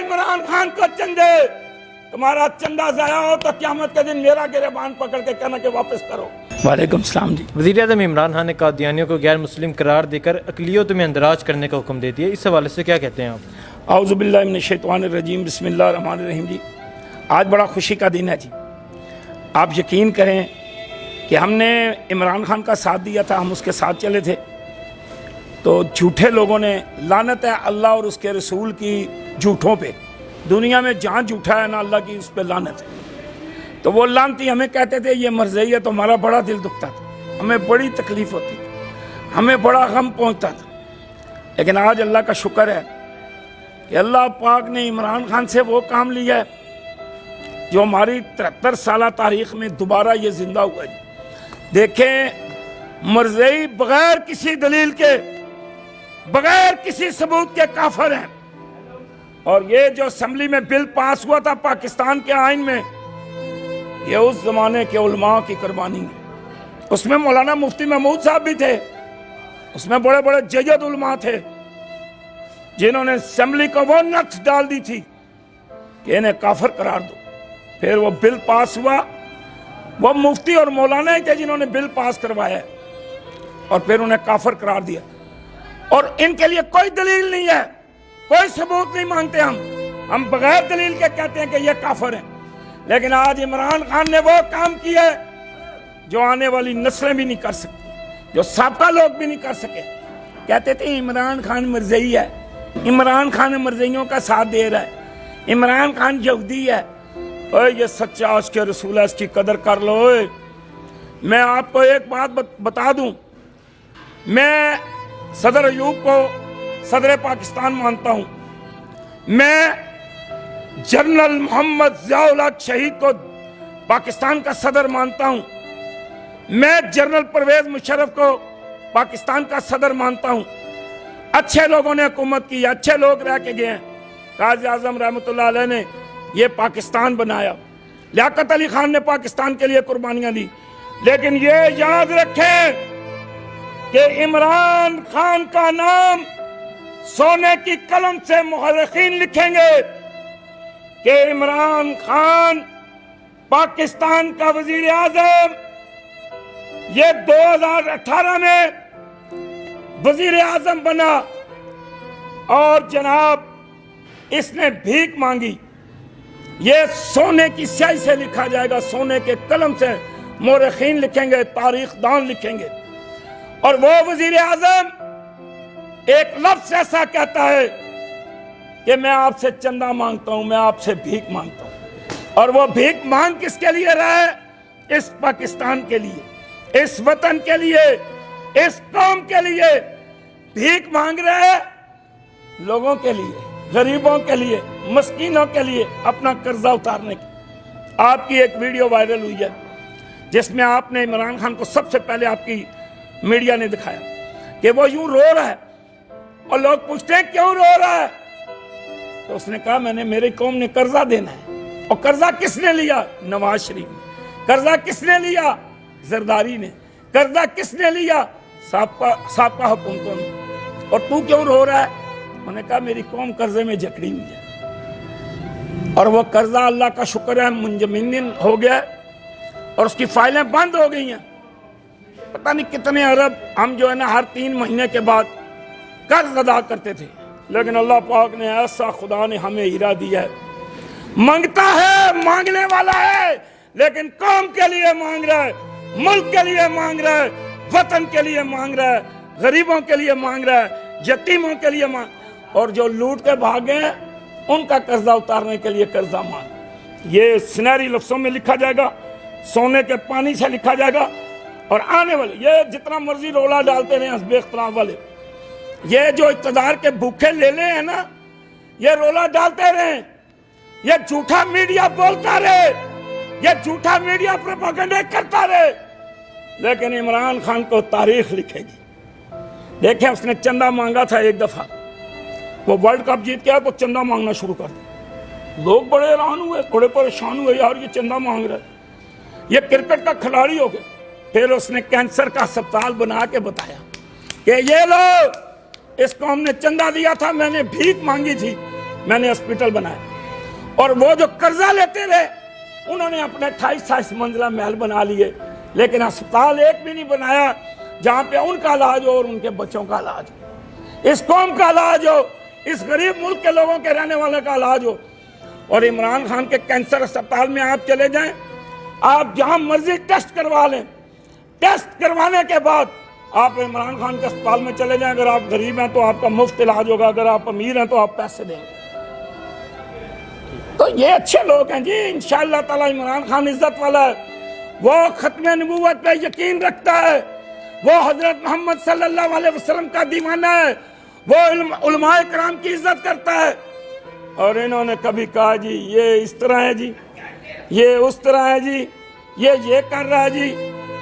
عمران خان کو چندے، تمہارا چندہ ضائع ہو تو قیامت کے دن میرا گریبان پکڑ کے کہنا کہ واپس کرو۔ وعلیکم السلام جی۔ وزیر اعظم عمران خان نے قادیانیوں کو غیر مسلم قرار دے کر اقلیتوں میں اندراج کرنے کا حکم دے دیا، اس حوالے سے کیا کہتے ہیں آپ؟ اعوذ باللہ من الشیطان الرجیم، بسم اللہ الرحمن الرحیم۔ جی آج بڑا خوشی کا دن ہے جی۔ آپ یقین کریں کہ ہم نے عمران خان کا ساتھ دیا تھا، ہم اس کے ساتھ چلے تھے، تو جھوٹے لوگوں نے، لعنت ہے اللہ اور اس کے رسول کی جھوٹوں پہ، دنیا میں جہاں جھوٹا ہے نا اللہ کی اس پہ لعنت ہے، تو وہ لعنتی ہمیں کہتے تھے یہ مرضی ہے، تو ہمارا بڑا دل دکھتا تھا، ہمیں بڑی تکلیف ہوتی تھی، ہمیں بڑا غم پہنچتا تھا۔ لیکن آج اللہ کا شکر ہے کہ اللہ پاک نے عمران خان سے وہ کام لیا ہے جو ہماری 73 سالہ تاریخ میں دوبارہ یہ زندہ ہوا ہے۔ دیکھیں مرزئی بغیر کسی دلیل کے، بغیر کسی ثبوت کے کافر ہیں، اور یہ جو اسمبلی میں بل پاس ہوا تھا پاکستان کے آئین میں، یہ اس زمانے کے علماء کی قربانی ہے۔ اس میں مولانا مفتی محمود صاحب بھی تھے، اس میں بڑے بڑے جید علماء تھے جنہوں نے اسمبلی کو وہ نقش ڈال دی تھی کہ انہیں کافر قرار دو۔ پھر وہ بل پاس ہوا، وہ مفتی اور مولانا ہی تھے جنہوں نے بل پاس کروایا اور پھر انہیں کافر قرار دیا، اور ان کے لیے کوئی دلیل نہیں ہے، کوئی ثبوت نہیں مانگتے، ہم بغیر دلیل کے کہتے ہیں کہ یہ کافر ہیں۔ لیکن آج عمران خان نے وہ کام کیا ہے جو آنے والی نسلیں بھی نہیں کر سکتی، جو سابقہ لوگ بھی نہیں کر سکے۔ کہتے تھے عمران خان مرزئی ہے، عمران خان مرزئیوں کا ساتھ دے رہا ہے، عمران خان یہودی ہے۔ اوے یہ سچا عاشق کے رسول ہے، اس کی قدر کر لو۔ میں آپ کو ایک بات بتا دوں، میں صدر ایوب کو صدر پاکستان مانتا ہوں، میں جنرل محمد ضیاء الحق شہید کو پاکستان کا صدر مانتا ہوں، میں جنرل پرویز مشرف کو پاکستان کا صدر مانتا ہوں۔ اچھے لوگوں نے حکومت کی، اچھے لوگ رہ کے گئے ہیں، قائد اعظم رحمۃ اللہ علیہ نے یہ پاکستان بنایا، لیاقت علی خان نے پاکستان کے لیے قربانیاں دی۔ لیکن یہ یاد رکھیں کہ عمران خان کا نام سونے کی قلم سے مورخین لکھیں گے کہ عمران خان پاکستان کا وزیر اعظم، یہ 2018 میں وزیر اعظم بنا، اور جناب اس نے بھیک مانگی۔ یہ سونے کی سیاہی سے لکھا جائے گا، سونے کے قلم سے مورخین لکھیں گے، تاریخ دان لکھیں گے، اور وہ وزیر اعظم ایک لفظ ایسا کہتا ہے کہ میں آپ سے چندہ مانگتا ہوں، میں آپ سے بھیک مانگتا ہوں، اور وہ بھیک مانگ کس کے لیے رہا ہے؟ اس پاکستان کے لیے، اس وطن کے لیے، اس قوم کے لیے بھیک مانگ رہے ہیں، لوگوں کے لیے، غریبوں کے لیے، مسکینوں کے لیے، اپنا قرضہ اتارنے کی۔ آپ کی ایک ویڈیو وائرل ہوئی ہے جس میں آپ نے عمران خان کو سب سے پہلے آپ کی میڈیا نے دکھایا کہ وہ یوں رو رہا ہے، اور لوگ پوچھتے ہیں کیوں رو رہا ہے، تو اس نے کہا میں نے، میری قوم نے قرضہ دینا ہے۔ اور قرضہ کس نے لیا؟ نواز شریف نے۔ قرضہ کس نے لیا؟ زرداری نے۔ قرضہ کس نے لیا؟ سابقہ حکومتوں نے۔ اور تو کیوں رو رہا ہے؟ انہوں نے کہا میری قوم قرضے میں جکڑی ہوئی ہے، اور وہ قرضہ اللہ کا شکر ہے منجمد ہو گیا، اور اس کی فائلیں بند ہو گئی ہیں۔ پتہ نہیں کتنے ارب ہم جو ہے نا ہر 3 مہینے کے بعد قرض ادا کرتے تھے، لیکن اللہ پاک نے ایسا، خدا نے ہمیں ہیرا دیا ہے، مانگتا ہے، مانگنے والا ہے، لیکن قوم کے لیے مانگ رہا ہے، ملک کے لیے مانگ رہا ہے، وطن کے لیے مانگ رہا ہے، غریبوں کے لیے مانگ رہا ہے، یتیموں کے لیے مانگ، اور جو لوٹ کے بھاگے ہیں ان کا قرضہ اتارنے کے لیے قرضہ مانگ۔ یہ سنہری لفظوں میں لکھا جائے گا، سونے کے پانی سے لکھا جائے گا، اور آنے والے یہ جتنا مرضی رولا ڈالتے رہے حزب اختلاف والے، یہ جو اقتدار کے بھوکے لے لے ہیں نا، یہ رولا ڈالتے رہے، یہ جھوٹا میڈیا بولتا رہے، یہ جھوٹا میڈیا پروپیگنڈا کرتا رہے، لیکن عمران خان کو تاریخ لکھے گی۔ دیکھیں اس نے چندہ مانگا تھا ایک دفعہ، وہ ورلڈ کپ جیت گیا تو چندہ مانگنا شروع کر دیا، لوگ بڑے حیران ہوئے، بڑے پریشان ہوئے، یار یہ چندہ مانگ رہا ہے، یہ کرکٹ کا کھلاڑی ہو گیا۔ پھر اس نے کینسر کا ہسپتال بنا کے بتایا کہ یہ لو، اس قوم نے چندہ دیا تھا، میں نے بھیک مانگی تھی، میں نے ہاسپٹل بنائے. اور وہ جو قرضہ لیتے رہے انہوں نے اپنے 28 منزلہ محل بنا لیے, لیکن ہسپتال ایک بھی نہیں بنایا جہاں پہ ان کا علاج ہو اور ان کے بچوں کا علاج ہو, اس قوم کا علاج ہو, اس غریب ملک کے لوگوں کے رہنے والے کا علاج ہو. اور عمران خان کے کینسر اسپتال میں آپ چلے جائیں, آپ جہاں مرضی ٹیسٹ کروا لیں, ٹیسٹ کروانے کے بعد آپ عمران خان کے اسپتال میں چلے جائیں, اگر آپ غریب ہیں تو آپ کا مفت علاج ہوگا, اگر آپ امیر ہیں تو آپ پیسے دیں گے. تو یہ اچھے لوگ ہیں جی, انشاءاللہ تعالی عمران خان عزت والا ہے, وہ ختم نبوت پہ یقین رکھتا ہے, وہ حضرت محمد صلی اللہ علیہ وسلم کا دیوانہ ہے, وہ علماء کرام کی عزت کرتا ہے. اور انہوں نے کبھی کہا جی یہ اس طرح ہے جی, یہ اس طرح ہے جی, یہ کر رہا ہے جی,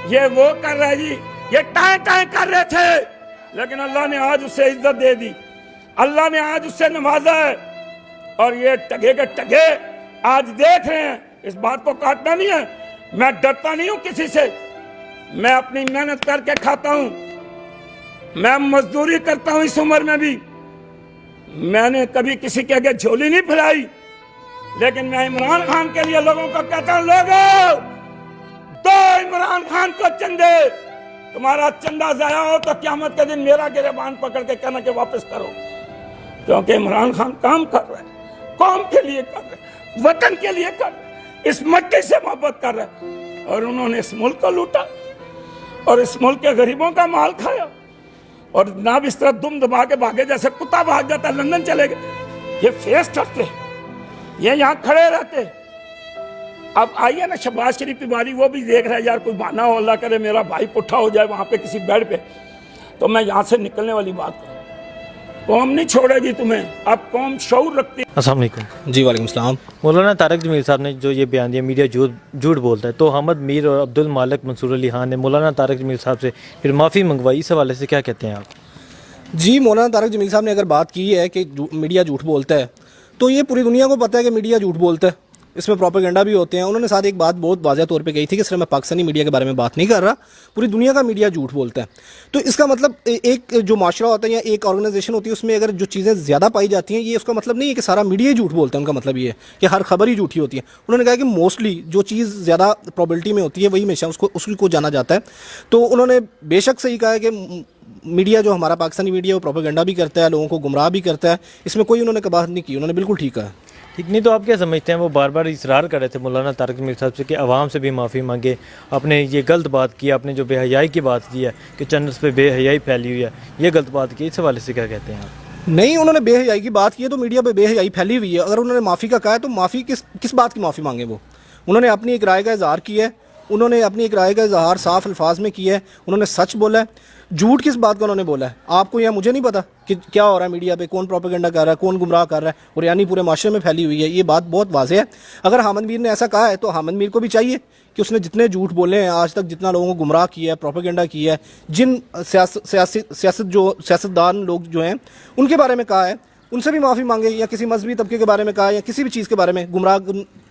یہ وہ کر رہا ہے جی, یہ ٹائیں ٹائیں کر رہے تھے, لیکن اللہ نے آج اسے عزت دے دی, اللہ نے آج اسے نوازا ہے. اور یہ ٹگے کے ٹگے آج دیکھ رہے ہیں, اس بات کو کاٹنا نہیں ہے, میں ڈرتا نہیں ہوں کسی سے, میں اپنی محنت کر کے کھاتا ہوں, میں مزدوری کرتا ہوں اس عمر میں بھی, میں نے کبھی کسی کے آگے جھولی نہیں پھیلائی, لیکن میں عمران خان کے لیے لوگوں کو کہتا ہوں, لوگوں دو عمران خان کو چندے, تمہارا چندہ ضائع ہو تو قیامت کے دن میرا گریبان پکڑ کے کہنا کہ واپس کرو, کیونکہ عمران خان کام کر رہا ہے, قوم کے لیے کر رہا ہے, وطن کے لیے کر رہا ہے, اس مٹی سے محبت کر رہا ہے. اور انہوں نے اس ملک کو لوٹا اور اس ملک کے غریبوں کا مال کھایا, اور جناب اس طرح دم دبا کے بھاگے جیسے کتا بھاگ جاتا ہے, لندن چلے گئے, یہ فیس کرتے, یہ یہاں کھڑے رہتے. اب آئیے نا شہباز شریف کی باری, وہ بھی دیکھ رہا ہے یار کوئی بہانہ ہو, اللہ کرے میرا بھائی پٹھا ہو جائے وہاں پہ کسی بیڈ پہ, تو میں یہاں سے نکلنے والی بات کروں. قوم نہیں چھوڑے گی تمہیں, اب قوم شعور رکھتی. السلام علیکم. جی وعلیکم السلام. مولانا طارق جمیل صاحب نے جو یہ بیان دیا میڈیا جھوٹ بولتا ہے, تو حامد میر اور عبد المالک منصور علی خان نے مولانا طارق جمیل صاحب سے پھر معافی منگوائی, اس حوالے سے کیا کہتے ہیں آپ؟ جی مولانا طارق جمیل صاحب نے اگر بات کی ہے کہ میڈیا جھوٹ بولتا ہے, تو یہ پوری دنیا کو پتہ ہے کہ میڈیا جھوٹ بولتا ہے, اس میں پروپیگنڈا بھی ہوتے ہیں. انہوں نے ساتھ ایک بات بہت واضح طور پہ کہی تھی کہ صرف میں پاکستانی میڈیا کے بارے میں بات نہیں کر رہا, پوری دنیا کا میڈیا جھوٹ بولتا ہے. تو اس کا مطلب ایک جو معاشرہ ہوتا ہے یا ایک آرگنائزیشن ہوتی ہے, اس میں اگر جو چیزیں زیادہ پائی جاتی ہیں, یہ اس کا مطلب نہیں ہے کہ سارا میڈیا ہی جھوٹ بولتا ہے, ان کا مطلب یہ ہے کہ ہر خبر ہی جھوٹی ہوتی ہے. انہوں نے کہا کہ موسٹلی جو چیز زیادہ پروبیبلٹی میں ہوتی ہے وہی ہمیشہ اس کو جانا جاتا ہے. تو انہوں نے بے شک صحیح کہا ہے کہ میڈیا جو ہمارا پاکستانی میڈیا وہ پروپیگنڈا بھی کرتا ہے, لوگوں کو گمراہ بھی کرتا ہے, اس میں کوئی انہوں نے بات نہیں کی, انہوں نے بالکل ٹھیک کہا. ٹھیک نہیں, تو آپ کیا سمجھتے ہیں, وہ بار بار اصرار کر رہے تھے مولانا طارق جمیل صاحب سے کہ عوام سے بھی معافی مانگے, آپ نے یہ غلط بات کی, آپ نے جو بے حیائی کی بات کی ہے کہ چینلز پہ بے حیائی پھیلی ہوئی ہے, یہ غلط بات کی, اس حوالے سے کیا کہتے ہیں آپ؟ نہیں, انہوں نے بے حیائی کی بات کی ہے تو میڈیا پہ بے حیائی پھیلی ہوئی ہے. اگر انہوں نے معافی کا کہا ہے تو معافی کس بات کی معافی مانگے؟ وہ انہوں نے اپنی ایک رائے کا اظہار کیا ہے, انہوں نے اپنی ایک رائے کا اظہار صاف الفاظ میں کیا ہے, انہوں نے سچ بولا ہے. جھوٹ کس بات کا انہوں نے بولا ہے آپ کو یا مجھے نہیں پتا کہ کیا ہو رہا ہے میڈیا پہ, کون پروپیگنڈا کر رہا ہے, کون گمراہ کر رہا ہے, اور یعنی پورے معاشرے میں پھیلی ہوئی ہے. یہ بات بہت واضح ہے. اگر حامد میر نے ایسا کہا ہے تو حامد میر کو بھی چاہیے کہ اس نے جتنے جھوٹ بولے ہیں آج تک, جتنا لوگوں کو گمراہ کیا ہے, پروپیگنڈا کیا ہے, جن سیاستدان لوگ جو ہیں ان کے بارے میں کہا ہے, ان سے بھی معافی مانگے, یا کسی مذہبی طبقے کے بارے میں کہا, یا کسی بھی چیز کے بارے میں گمراہ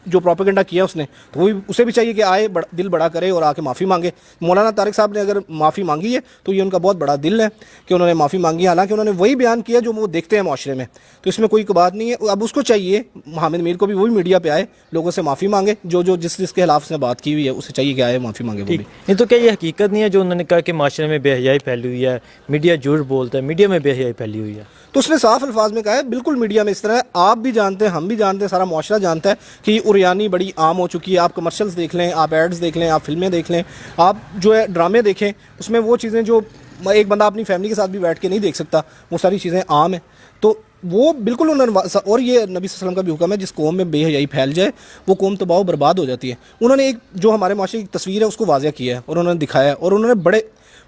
جو پروپیگنڈا کیا اس نے, تو وہ اسے بھی چاہیے کہ آئے دل بڑا کرے اور آ کے معافی مانگے. مولانا طارق صاحب نے اگر معافی مانگی ہے تو یہ ان کا بہت بڑا دل ہے کہ انہوں نے معافی مانگی, حالانکہ انہوں نے وہی بیان کیا جو وہ دیکھتے ہیں معاشرے میں, تو اس میں کوئی بات نہیں ہے. اب اس کو چاہیے حامد میر کو بھی وہی میڈیا پہ آئے, لوگوں سے معافی مانگے, جس کے خلاف اس نے بات کی ہوئی ہے اسے چاہیے کہ آئے معافی مانگے. وہ بھی نہیں, تو کیا یہ حقیقت نہیں ہے جو انہوں نے کہا کہ معاشرے میں بے حیائی پھیلی ہوئی ہے, میڈیا جھوٹ بولتا ہے, میڈیا میں بے حیائی پھیلی ہوئی ہے؟ تو اس نے صاف الفاظ میں کہا ہے بالکل میڈیا میں اس طرح ہے. آپ بھی جانتے ہیں, ہم بھی جانتے ہیں, سارا معاشرہ جانتا ہے کہ یہ اریانی بڑی عام ہو چکی ہے. آپ کمرشلز دیکھ لیں, آپ ایڈز دیکھ لیں, آپ فلمیں دیکھ لیں, آپ جو ہے ڈرامے دیکھیں, اس میں وہ چیزیں جو ایک بندہ اپنی فیملی کے ساتھ بھی بیٹھ کے نہیں دیکھ سکتا, وہ ساری چیزیں عام ہیں. تو وہ بالکل انہوں نے, اور یہ نبی صلی اللہ علیہ وسلم کا بھی حکم ہے, جس قوم میں بے حیائی پھیل جائے وہ قوم تباہ و برباد ہو جاتی ہے. انہوں نے ایک جو ہمارے معاشرے کی تصویر ہے اس کو واضح کیا ہے اور انہوں نے دکھایا ہے, اور انہوں نے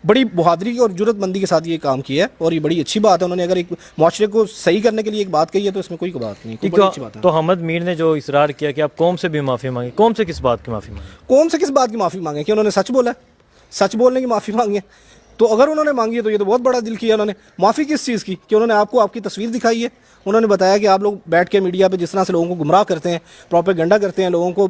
بڑی بہادری اور جرت مندی کے ساتھ یہ کام کیا ہے, اور یہ بڑی اچھی بات ہے. انہوں نے اگر ایک معاشرے کو صحیح کرنے کے لیے ایک بات کہی ہے تو اس میں کوئی بات نہیں, بڑی اچھی بات ہے. تو حامد میر نے جو اصرار کیا کہ آپ قوم سے بھی معافی مانگیں, قوم سے کس بات کی معافی مانگیں؟ قوم سے کس بات کی معافی مانگیں کہ انہوں نے سچ بولا ہے, سچ بولنے کی معافی مانگیں. تو اگر انہوں نے مانگی ہے تو یہ تو بہت بڑا دل کیا انہوں نے. معافی کس چیز کی؟ کہ انہوں نے آپ کو آپ کی تصویر دکھائی ہے, انہوں نے بتایا کہ آپ لوگ بیٹھ کے میڈیا پہ جس طرح سے لوگوں کو گمراہ کرتے ہیں, پروپیگنڈا کرتے ہیں, لوگوں کو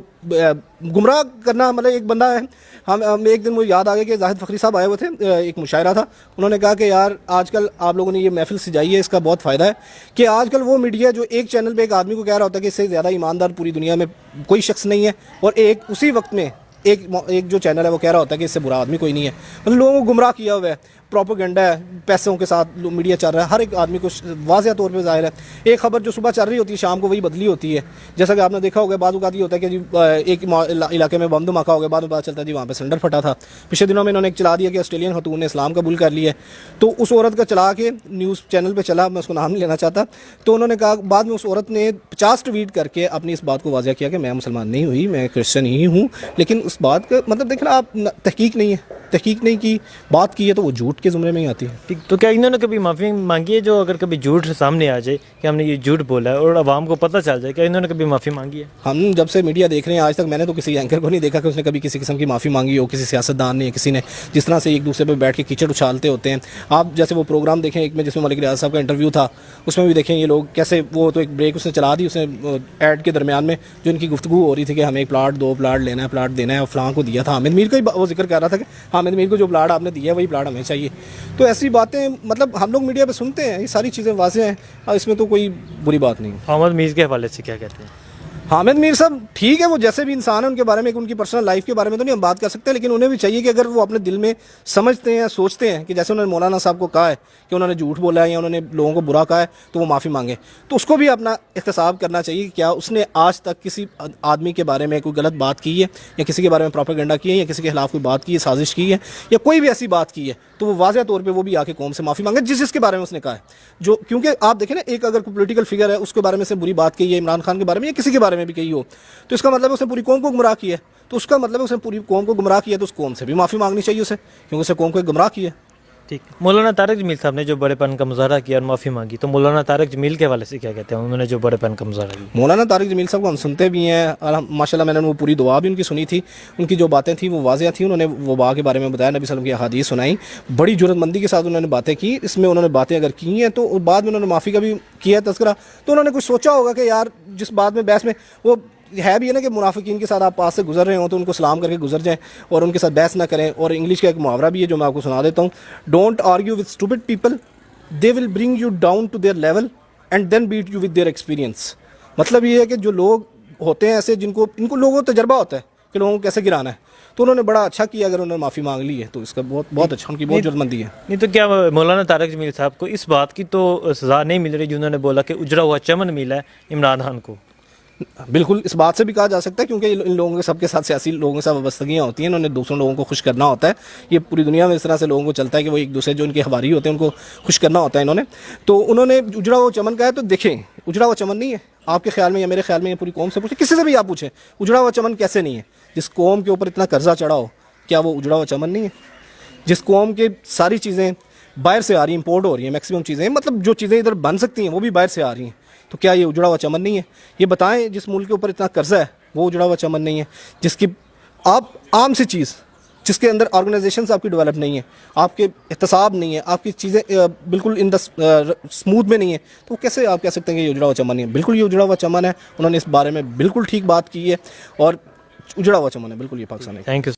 گمراہ کرنا. مطلب ایک بندہ ہے, ہم ایک دن مجھے یاد آ گیا کہ زاہد فخری صاحب آئے ہوئے تھے, ایک مشاعرہ تھا, انہوں نے کہا کہ یار آج کل آپ لوگوں نے یہ محفل سجائی ہے, اس کا بہت فائدہ ہے کہ آج کل وہ میڈیا جو ایک چینل پہ ایک آدمی کو کہہ رہا ہوتا ہے کہ اس سے زیادہ ایماندار پوری دنیا میں کوئی شخص نہیں ہے, اور ایک اسی وقت میں ایک جو چینل ہے وہ کہہ رہا ہوتا ہے کہ اس سے برا آدمی کوئی نہیں ہے. مطلب لوگوں کو گمراہ کیا ہوا ہے, پروپیگنڈا ہے, پیسوں کے ساتھ میڈیا چل رہا ہے, ہر ایک آدمی کو واضح طور پہ ظاہر ہے. ایک خبر جو صبح چل رہی ہوتی ہے شام کو وہی بدلی ہوتی ہے. جیسا کہ آپ نے دیکھا ہوگا بعض اوقات یہ ہوتا ہے کہ جی ایک علاقے میں بم دھماکہ ہو گیا, بعد میں پتہ چلتا ہے جی وہاں پہ سلنڈر پھٹا تھا. پچھلے دنوں میں انہوں نے ایک چلا دیا کہ آسٹریلین خاتون نے اسلام قبول کر لیا ہے, تو اس عورت کا چلا کے نیوز چینل پہ چلا, میں اس کو نام نہیں لینا چاہتا, تو انہوں نے کہا بعد میں اس عورت نے 50 ٹویٹ کر کے اپنی اس بات کو واضح کیا کہ میں مسلمان نہیں ہوئی, میں کرسچن ہی ہوں. لیکن اس بات کا مطلب دیکھنا آپ تحقیق نہیں کی, بات کی ہے تو وہ جھوٹ کے زمرے میں ہی آتی ہے. تو کیا انہوں نے کبھی معافی مانگی ہے جو اگر کبھی جھوٹ سامنے آ جائے کہ ہم نے یہ جھوٹ بولا ہے اور عوام کو پتہ چل جائے, کیا انہوں نے کبھی معافی مانگی ہے؟ ہم جب سے میڈیا دیکھ رہے ہیں آج تک میں نے تو کسی اینکر کو نہیں دیکھا کہ اس نے کبھی کسی قسم کی معافی مانگی ہو, کسی سیاستدان نے, کسی نے. جس طرح سے ایک دوسرے پہ بیٹھ کے کیچڑ اچھالتے ہوتے ہیں. آپ جیسے وہ پروگرام دیکھیں ایک میں جس میں ملک ریاض صاحب کا انٹرویو تھا, اس میں بھی دیکھیں یہ لوگ کیسے, وہ تو ایک بریک اس نے چلا دی, اس نے ایڈ کے درمیان میں جو ان کی گفتگو ہو رہی تھی کہ ہمیں ایک پلاٹ 2 پلاٹ لینا ہے, پلاٹ دینا ہے, اور فلاں کو دیا تھا. حامد میر کا ہی وہ ذکر کر رہا تھا کہ حامد میر کو جو پلاٹ آپ نے دیا ہے وہی پلاٹ ہمیں چاہیے. تو ایسی باتیں مطلب ہم لوگ میڈیا پہ سنتے ہیں, یہ ساری چیزیں واضح ہیں, اس میں تو کوئی بری بات نہیں. حامد میر کے حوالے سے کیا کہتے ہیں؟ حامد میر صاحب ٹھیک ہے, وہ جیسے بھی انسان ہے ان کے بارے میں ان کی پرسنل لائف کے بارے میں تو نہیں ہم بات کر سکتے, لیکن انہیں بھی چاہیے کہ اگر وہ اپنے دل میں سمجھتے ہیں, سوچتے ہیں کہ جیسے انہوں نے مولانا صاحب کو کہا ہے کہ انہوں نے جھوٹ بولا ہے یا انہوں نے لوگوں کو برا کہا ہے تو وہ معافی مانگے, تو اس کو بھی اپنا احتساب کرنا چاہیے کہ کیا اس نے آج تک کسی آدمی کے بارے میں کوئی غلط بات کی ہے, یا کسی کے بارے میں پروپیگنڈا کی ہے, یا کسی کے خلاف کوئی بات کی ہے, سازش کی ہے, یا کوئی بھی ایسی بات کی ہے, تو وہ واضح طور پہ وہ بھی آ کے قوم سے معافی مانگے جس کے بارے میں اس نے کہا ہے. جو کیونکہ آپ دیکھیں نا, ایک اگر کوئی پولیٹیکل فگر ہے اس کے بارے میں سے بری بات کی ہے, عمران خان کے بارے میں یا کسی کے بارے میں بھی کہی ہو, تو اس کا مطلب ہے اس نے پوری قوم کو گمراہ کیا ہے. تو اس کا مطلب ہے اس نے پوری قوم کو گمراہ کیا, تو اس قوم سے بھی معافی مانگنی چاہیے اسے, کیونکہ اسے قوم کو گمراہ کیا ہے. ٹھیک. مولانا طارق جمیل صاحب نے جو بڑے پن کا مظاہرہ کیا اور معافی مانگی, تو مولانا طارق جمیل کے حوالے سے کیا کہتے ہیں انہوں نے جو بڑے پن کا مظاہرہ کیا؟ مولانا طارق جمیل صاحب کو ہم سنتے بھی ہیں, اور ماشاء اللہ میں نے وہ پوری دعا بھی ان کی سنی تھی, ان کی جو باتیں تھیں وہ واضح تھیں. انہوں نے وبا کے بارے میں بتایا, نبی صلی اللہ علیہ وسلم کی احادیث سنائی, بڑی جرت مندی کے ساتھ انہوں نے باتیں کی. اس میں انہوں نے باتیں اگر کی ہیں تو بعد میں انہوں نے معافی کا بھی کیا تذکرہ, تو انہوں نے کچھ سوچا ہوگا کہ یار جس بات میں بحث میں وہ ہے بھی ہے نا کہ منافقین کے ساتھ آپ پاس سے گزر رہے ہوں تو ان کو سلام کر کے گزر جائیں اور ان کے ساتھ بحث نہ کریں. اور انگلش کا ایک محاورہ بھی ہے جو میں آپ کو سنا دیتا ہوں, don't argue with stupid people, they will bring you down to their level and then beat you with their experience. مطلب یہ ہے کہ جو لوگ ہوتے ہیں ایسے ان کو لوگوں کو تجربہ ہوتا ہے کہ لوگوں کو کیسے گرانا ہے, تو انہوں نے بڑا اچھا کیا اگر انہوں نے معافی مانگ لی ہے تو اس کا بہت اچھا, ان کی بہت جرت مندی ہے. نہیں تو کیا مولانا طارق جمیل صاحب کو اس بات کی تو سزا نہیں مل رہی جنہوں نے بولا کہ اجڑا ہوا چمن ملا ہے عمران خان کو؟ بالکل اس بات سے بھی کہا جا سکتا ہے, کیونکہ ان لوگوں کے سب کے ساتھ سیاسی لوگوں کے ساتھ وابستگیاں ہوتی ہیں, انہوں نے دوسروں لوگوں کو خوش کرنا ہوتا ہے. یہ پوری دنیا میں اس طرح سے لوگوں کو چلتا ہے کہ وہ ایک دوسرے جو ان کے حواری ہوتے ہیں ان کو خوش کرنا ہوتا ہے انہوں نے. تو انہوں نے اجڑا ہوا چمن کہا ہے, تو دیکھیں اجڑا ہوا چمن نہیں ہے آپ کے خیال میں یا میرے خیال میں, یہ پوری قوم سے پوچھیں, کسی سے بھی آپ پوچھیں اجڑا ہوا چمن کیسے نہیں ہے. جس قوم کے اوپر اتنا قرضہ چڑھا ہو, کیا وہ اجڑا ہوا چمن نہیں ہے؟ جس قوم کے ساری چیزیں باہر سے آ رہی ہیں, امپورٹ ہو رہی ہیں میکسیمم چیزیں, مطلب جو چیزیں ادھر بن سکتی ہیں وہ بھی باہر سے آ رہی ہیں, تو کیا یہ اجڑا ہوا چمن نہیں ہے؟ یہ بتائیں جس ملک کے اوپر اتنا قرضہ ہے وہ اجڑا ہوا چمن نہیں ہے؟ جس کی آپ عام سی چیز, جس کے اندر آرگنائزیشنز آپ کی ڈیولپ نہیں ہیں, آپ کے احتساب نہیں ہے, آپ کی چیزیں بالکل ان دا اسموتھ میں نہیں ہے, تو کیسے آپ کہہ سکتے ہیں کہ یہ اجڑا ہوا چمن نہیں ہے؟ بالکل یہ اجڑا ہوا چمن ہے. انہوں نے اس بارے میں بالکل ٹھیک بات کی ہے اور اجڑا ہوا چمن ہے بالکل یہ پاکستان ہے. Thank you.